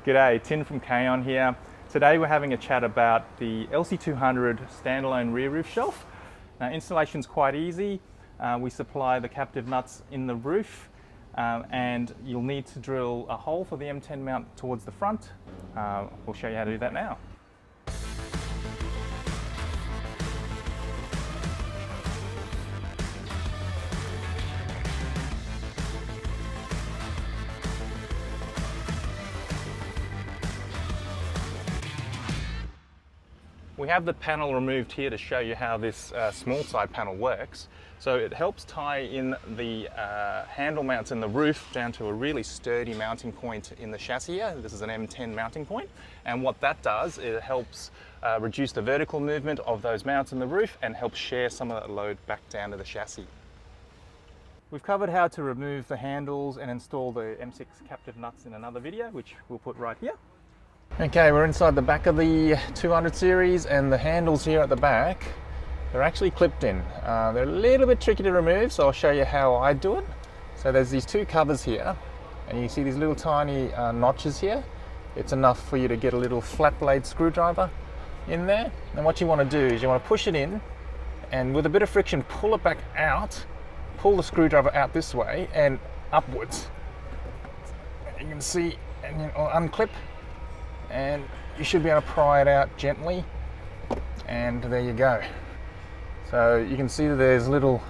G'day, Tin from Kaon here. Today we're having a chat about the LC200 Standalone Rear Roof Shelf. Now, installation's quite easy. We supply the captive nuts in the roof and you'll need to drill a hole for the M10 mount towards the front. We'll show you how to do that now. We have the panel removed here to show you how this small side panel works. So it helps tie in the handle mounts in the roof down to a really sturdy mounting point in the chassis here. This is an M10 mounting point. And what that does, it helps reduce the vertical movement of those mounts in the roof and helps share some of that load back down to the chassis. We've covered how to remove the handles and install the M6 captive nuts in another video, which we'll put right here. Okay, we're inside the back of the 200 series, and the handles here at the back, they're actually clipped in. They're a little bit tricky to remove, so I'll show you how I do it. So there's these two covers here, and you see these little tiny notches here. It's enough for you to get a little flat blade screwdriver in there. And what you want to do is you want to push it in, and with a bit of friction, pull it back out, pull the screwdriver out this way and upwards. You can see, and you'll unclip, and you should be able to pry it out gently, and there you go. So you can see that there's little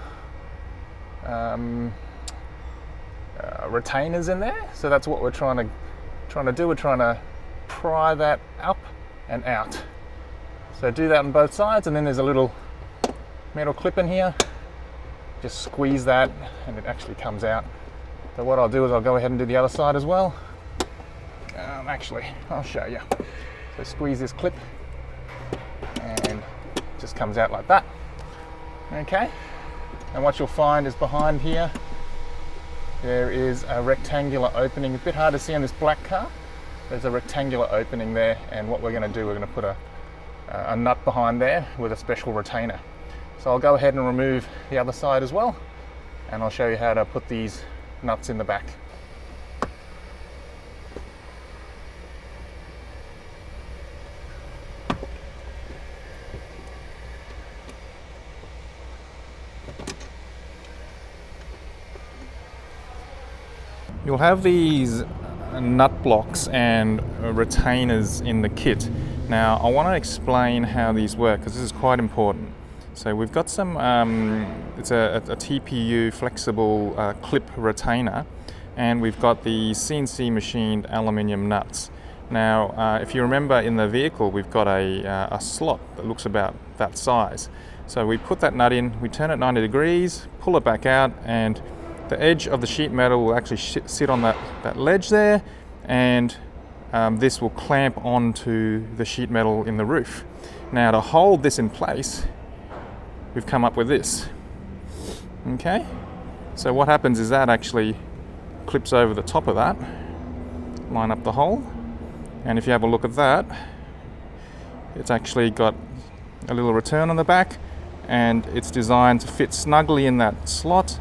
retainers in there, so that's what we're trying to do. We're trying to pry that up and out. So do that on both sides, and then there's a little metal clip in here. Just squeeze that and it actually comes out. So what I'll do is I'll go ahead and do the other side as well. Actually, I'll show you. So squeeze this clip and it just comes out like that. Okay, and what you'll find is behind here there is a rectangular opening. A bit hard to see on this black car. There's a rectangular opening there, and what we're going to do, we're going to put a nut behind there with a special retainer. So I'll go ahead and remove the other side as well, and I'll show you how to put these nuts in the back. You'll have these nut blocks and retainers in the kit. Now I want to explain how these work because this is quite important. So we've got some, it's a TPU flexible clip retainer, and we've got the CNC machined aluminium nuts. Now if you remember, in the vehicle we've got a slot that looks about that size. So we put that nut in, we turn it 90 degrees, pull it back out, and the edge of the sheet metal will actually sit on that ledge there, and this will clamp onto the sheet metal in the roof. Now to hold this in place, we've come up with this. Okay, so what happens is that actually clips over the top of that, line up the hole, and if you have a look at that, it's actually got a little return on the back, and it's designed to fit snugly in that slot,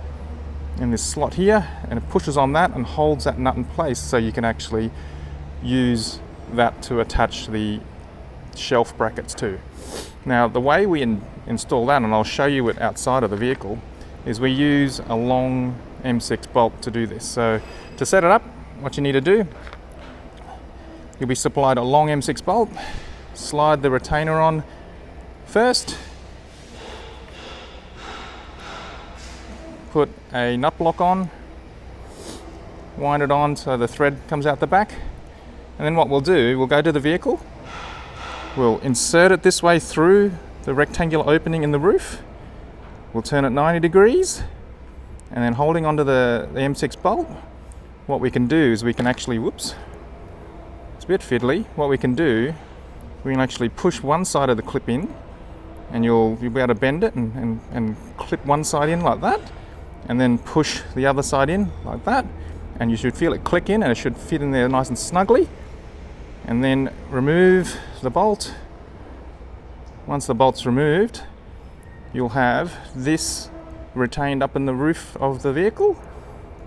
in this slot here, and it pushes on that and holds that nut in place, so you can actually use that to attach the shelf brackets to. Now the way we install that, and I'll show you it outside of the vehicle, is we use a long M6 bolt to do this. So to set it up, what you need to do, you'll be supplied a long M6 bolt. Slide the retainer on first, put a nut block on, wind it on so the thread comes out the back, and then what we'll do, we'll go to the vehicle, we'll insert it this way through the rectangular opening in the roof, we'll turn it 90 degrees, and then holding onto the M6 bolt, what we can do is we can actually, whoops, it's a bit fiddly, what we can do, we can actually push one side of the clip in, and you'll be able to bend it and clip one side in like that, and then push the other side in like that, and you should feel it click in, and it should fit in there nice and snugly. And then remove the bolt. Once the bolt's removed, you'll have this retained up in the roof of the vehicle.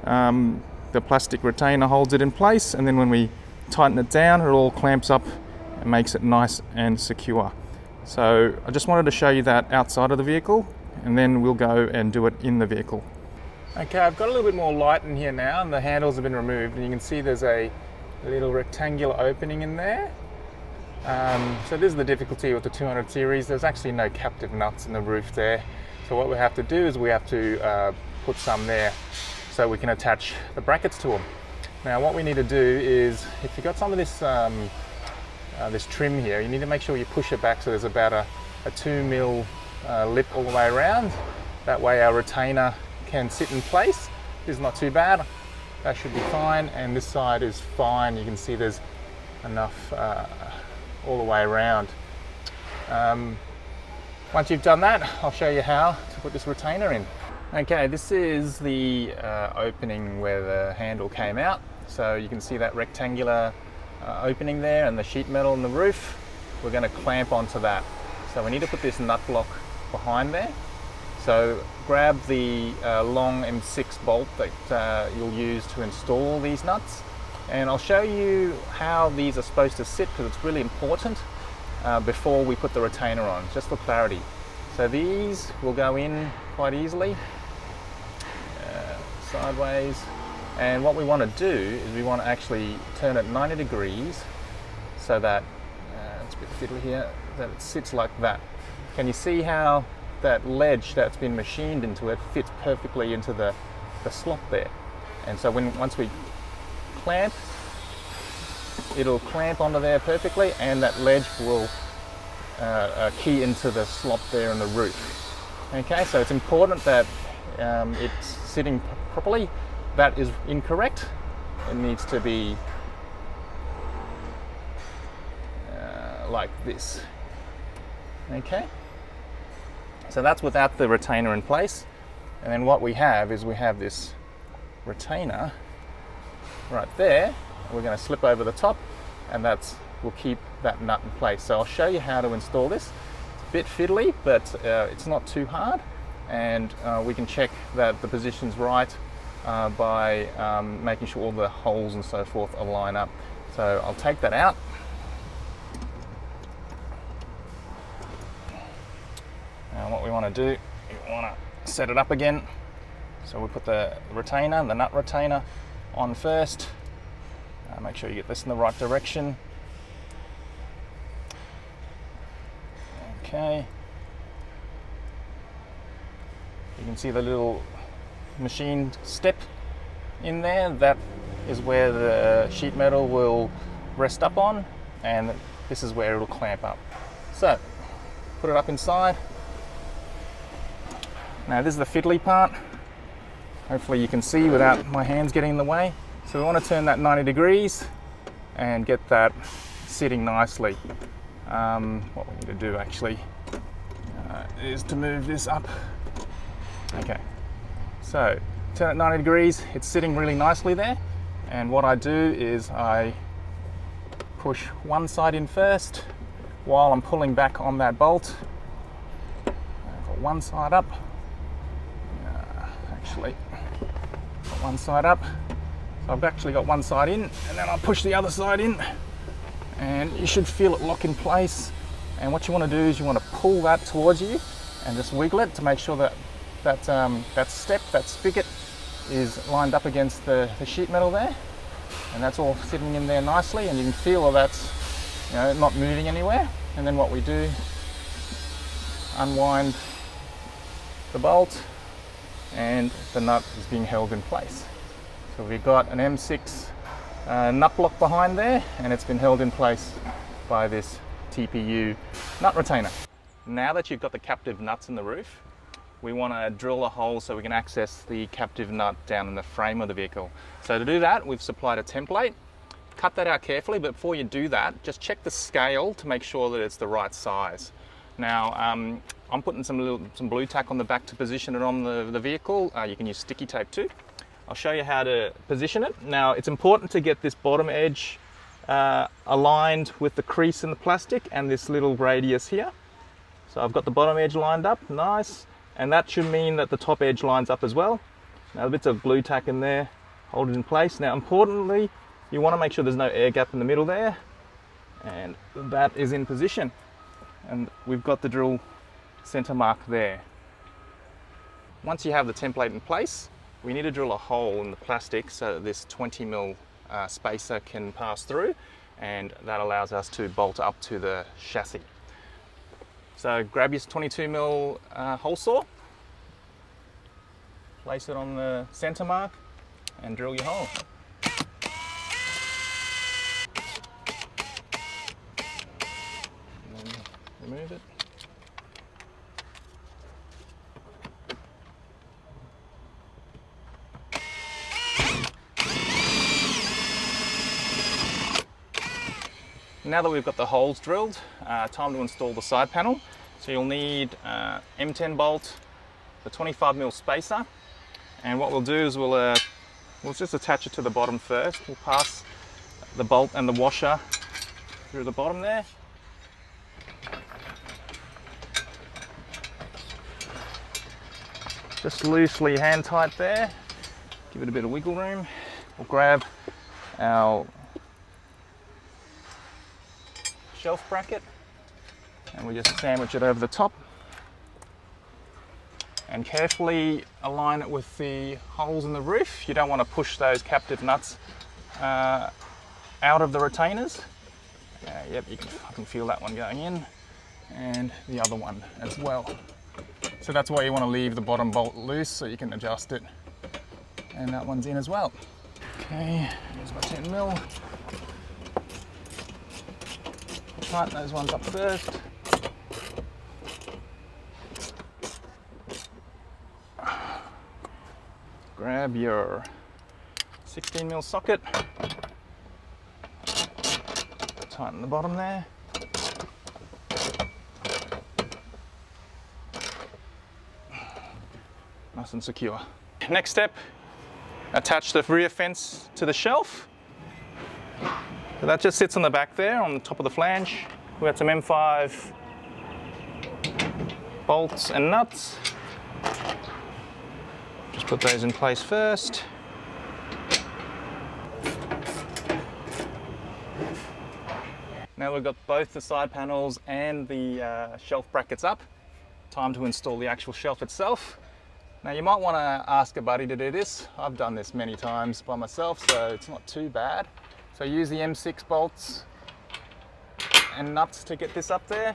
The plastic retainer holds it in place, and then when we tighten it down, it all clamps up and makes it nice and secure. So I just wanted to show you that outside of the vehicle, and then we'll go and do it in the vehicle. Okay, I've got a little bit more light in here now, and the handles have been removed, and you can see there's a little rectangular opening in there. So this is the difficulty with the 200 series. There's actually no captive nuts in the roof there. So what we have to do is we have to put some there so we can attach the brackets to them. Now what we need to do is, if you've got some of this this trim here, you need to make sure you push it back so there's about a 2mm lip all the way around. That way our retainer can sit in place. This is not too bad. That should be fine, and this side is fine. You can see there's enough all the way around. Once you've done that, I'll show you how to put this retainer in. Okay, this is the opening where the handle came out. So you can see that rectangular opening there and the sheet metal in the roof. We're going to clamp onto that. So we need to put this nut block behind there. So grab the long M6 bolt that you'll use to install these nuts. And I'll show you how these are supposed to sit, because it's really important before we put the retainer on, just for clarity. So these will go in quite easily, sideways. And what we want to do is we want to actually turn it 90 degrees so that, it's a bit fiddly here, that it sits like that. Can you see how that ledge that's been machined into it fits perfectly into the slot there? And so once we clamp, it'll clamp onto there perfectly, and that ledge will key into the slot there in the roof. Okay, so it's important that it's sitting properly. That is incorrect. It needs to be like this. Okay, so that's without the retainer in place. And then what we have is we have this retainer right there. We're going to slip over the top, and will keep that nut in place. So I'll show you how to install this. It's a bit fiddly, but it's not too hard, and we can check that the position's right by making sure all the holes and so forth align up. So I'll take that out. Now what we want to do, we want to set it up again. So we put the retainer, the nut retainer, on first. Make sure you get this in the right direction. Okay. You can see the little machined step in there. That is where the sheet metal will rest up on, and this is where it'll clamp up. So put it up inside. Now this is the fiddly part. Hopefully you can see without my hands getting in the way. So we want to turn that 90 degrees and get that sitting nicely. What we need to do actually is to move this up. Okay, so turn it 90 degrees, it's sitting really nicely there. And what I do is I push one side in first while I'm pulling back on that bolt. I've got one side up. Actually, got one side up. So I've actually got one side in, and then I'll push the other side in, and you should feel it lock in place. And what you want to do is you want to pull that towards you and just wiggle it to make sure that that spigot is lined up against the sheet metal there, and that's all sitting in there nicely, and you can feel that that's not moving anywhere. And then what we do, unwind the bolt, and the nut is being held in place. So we've got an M6 nut block behind there, and it's been held in place by this TPU nut retainer. Now that you've got the captive nuts in the roof, we want to drill a hole so we can access the captive nut down in the frame of the vehicle. So to do that, we've supplied a template. Cut that out carefully, but before you do that, just check the scale to make sure that it's the right size. Now, I'm putting some blue tack on the back to position it on the vehicle. You can use sticky tape too. I'll show you how to position it. Now, it's important to get this bottom edge aligned with the crease in the plastic and this little radius here. So I've got the bottom edge lined up, nice, and that should mean that the top edge lines up as well. Now, the bits of blue tack in there, hold it in place. Now, importantly, You want to make sure there's no air gap in the middle there, and that is in position. And we've got the drill center mark there. Once you have the template in place, we need to drill a hole in the plastic so that this 20mm spacer can pass through, and that allows us to bolt up to the chassis. So grab your 22mm hole saw, place it on the center mark, and drill your hole. And then remove it. Now that we've got the holes drilled, time to install the side panel. So you'll need M10 bolt, the 25mm spacer, and what we'll do is we'll just attach it to the bottom first. We'll pass the bolt and the washer through the bottom there. Just loosely hand tight there, give it a bit of wiggle room. We'll grab our shelf bracket and we just sandwich it over the top and carefully align it with the holes in the roof. You don't want to push those captive nuts out of the retainers. Yep, I can feel that one going in, and the other one as well. So that's why you want to leave the bottom bolt loose so you can adjust it, and that one's in as well. Okay, here's my 10mm. Tighten those ones up first. Grab your 16mm socket. Tighten the bottom there. Nice and secure. Next step, attach the rear fence to the shelf. So that just sits on the back there, on the top of the flange. We got some M5 bolts and nuts. Just put those in place first. Now we've got both the side panels and the shelf brackets up. Time to install the actual shelf itself. Now you might want to ask a buddy to do this. I've done this many times by myself, so it's not too bad. So use the M6 bolts and nuts to get this up there.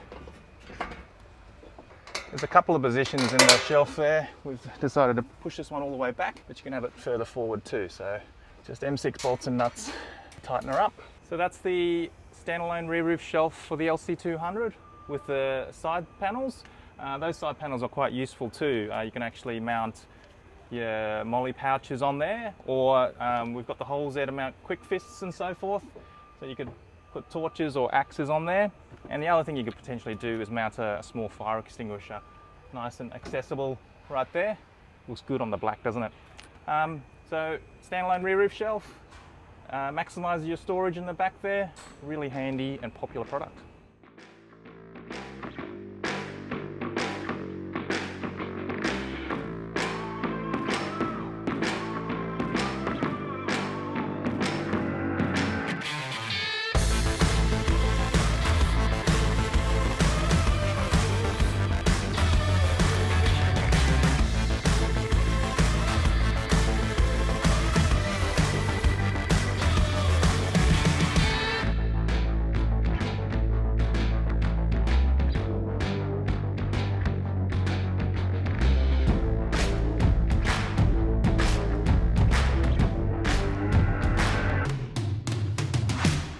There's a couple of positions in the shelf there. We've decided to push this one all the way back, but you can have it further forward too. So just M6 bolts and nuts, tighten her up. So that's the standalone rear roof shelf for the LC200 with the side panels. Those side panels are quite useful too. You can actually mount your molly pouches on there, or we've got the holes there to mount quick fists and so forth. So you could put torches or axes on there. And the other thing you could potentially do is mount a small fire extinguisher. Nice and accessible right there. Looks good on the black, doesn't it? So standalone rear roof shelf, maximises your storage in the back there. Really handy and popular product.